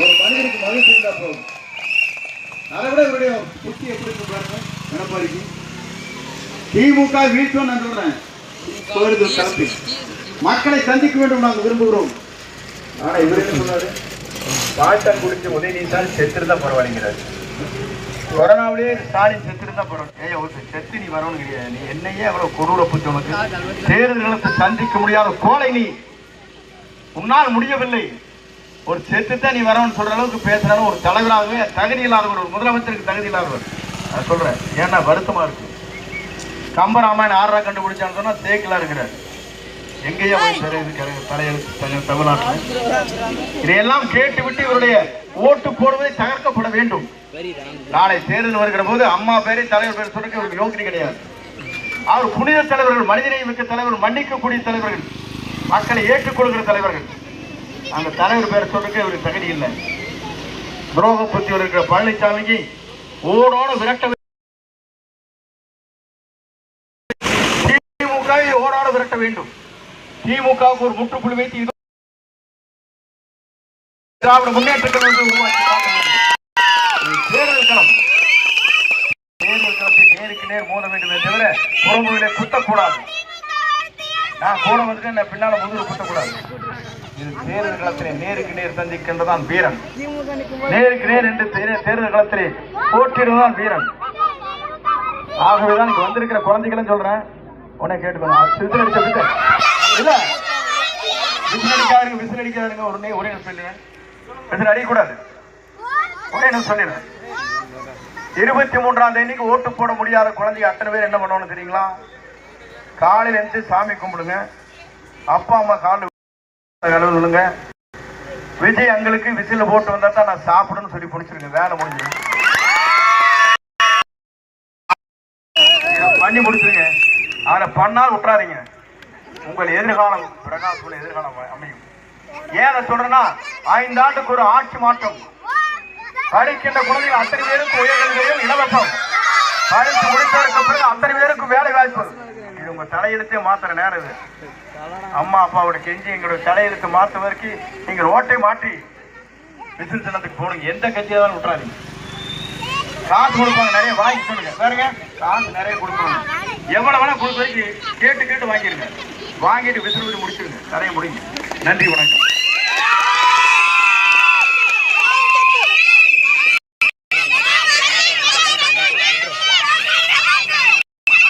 ஒரு மனிதனுக்கு மகிழ்ச்சி இருந்தா போதும். அதை விட இவருடைய புத்தி எப்படி பாருங்க. எடப்பாடிக்கு திமுக வீழ்த்தும் நான் சொல்றேன். மக்களை சந்திக்க வேண்டும் நாங்கள் விரும்புகிறோம். ஆனா இவர் என்ன சொன்னாரு? பாட்டன் குடிச்ச உதயநிதியால் செத்துருந்தா பரவாயில்லைங்கிறாரு. கொரோனாவிலேயே ஸ்டாலின் செத்துருந்தா பரவாயில்ல. செத்து நீ வரணும் கிடையாது. நீ என்னையே அவ்வளவு கொடூர புத்தி உனக்கு. தேர்தல்களுக்கு சந்திக்க முடியாத கோலை நீ. உன்னால் முடியவில்லை. ஒரு செத்துத்தான் நீ வரவன் சொல்ற அளவுக்கு பேசுறாலும் ஒரு தலைவராகவே தகுதி இல்லாதவர், ஒரு முதலமைச்சருக்கு தகுதி இல்லாதவர். நான் சொல்றேன். ஏன்னா வருத்தமா இருக்கு. கம்பராமாயணம் 6 கண்டுபிடிச்சான்னு சொன்னா தேக்கிலா இருக்கிறார். எங்கேயா தலையெழுத்து தமிழ்நாட்டில். இதையெல்லாம் கேட்டுவிட்டு இவருடைய ஓட்டு போடுவதை தகர்க்கப்பட வேண்டும். நாளை தேர்தல் வருகிற போது அம்மா பேரை தலைவர் பேர் சொல்றதுக்கு இவருக்கு யோகிதை கிடையாது. அவர் புனித தலைவர்கள், மனிதனை மிக்க தலைவர்கள், மன்னிக்கக்கூடிய தலைவர்கள், மக்களை ஏற்றுக்கொள்கிற தலைவர்கள். அந்த தலைவர் பேரை சொல்றதுக்கு இவருக்கு தகுதி இல்லை. துரோக புத்தி இருக்கிற பழனிசாமிக்கு ஓடோட விரட்ட, திமுகவை ஓடோட விரட்ட வேண்டும். திமுகவுக்கு ஒரு முற்றுப்புள்ளி வைத்து திராவிட முன்னேற்ற கழகத்தை உருவாக்கி தேர்தல் களம், தேர்தல் களத்தை நேருக்கு நேர் மோத வேண்டும் தவிர புறமுறையிலே குத்தக்கூடாது. நான் போன வந்துட்டு நான் பின்னால முதுகு குத்தக்கூடாது. இது தேர்தல் களத்திலே நேருக்கு நேர் சந்திக்கின்றதான் வீரன். நேருக்கு நேர் என்று தேர்தல் களத்திலே போட்டியிடுவதுதான் வீரன். ஆகவேதான் இங்க வந்திருக்கிற குழந்தைகளும் சொல்றேன், உடனே கேட்டுக்கணும். விசில் அடிச்ச இல்ல, விசில் அடிக்காதுங்க, விசில் அடிக்காதுங்க. ஒரே சொல்லுவேன், விசில் அடிக்கக்கூடாது. ஒரே சொல்லிடுறேன். 23ஆம் தேதிக்கு ஓட்டு போட முடியாத குழந்தைங்க அத்தனை பேர் என்ன பண்ணுவோம்னு தெரியுங்களா? காலையில் எழுந்து சாமி கும்பிடுங்க, அப்பா அம்மா காலில் சொல்லுங்க, விஜய் அங்களுக்கு விசில போட்டு வந்தா தான் நான் சாப்பிடுன்னு சொல்லி பிடிச்சிருங்க. வேலை முடிஞ்சு பண்ணி முடிச்சிருங்க. அதை பண்ணால் விட்டுறாதீங்க. உங்கள் எதிர்காலம் பிரகாசமான எதிர்காலம் அமையும். ஏன் சொல்றேன்னா, 5 ஆண்டுக்கு ஒரு ஆட்சி மாற்றம். படிக்கின்ற குழந்தைகள் அத்தனை பேருக்கு உயர்கல்வியும் இலவசம். படித்து முடித்ததற்கு பிறகு அத்தனை பேருக்கு வேலை வாய்ப்பு. இது உங்க தலையெழுத்தே மாத்துற நேரம். இது அம்மா அப்பாவோட கெஞ்சி எங்களுடைய தலையெழுத்து மாற்றுவதற்கு நீங்க ரோட்டை மாற்றி விசில் சின்னத்துக்கு போடுங்க. எந்த கட்சியாவது விட்டுறாதீங்க. காசு கொடுப்பாங்க, நிறைய வாங்கி சொல்லுங்க. பாருங்க, காசு நிறைய கொடுப்பாங்க. எவ்வளவு வேணா கொடுத்து வரைக்கும் கேட்டு வாங்கிருங்க. வாங்கிட்டு விசில் முடிச்சிருங்க. நிறைய முடிங்க. நன்றி, வணக்கம்.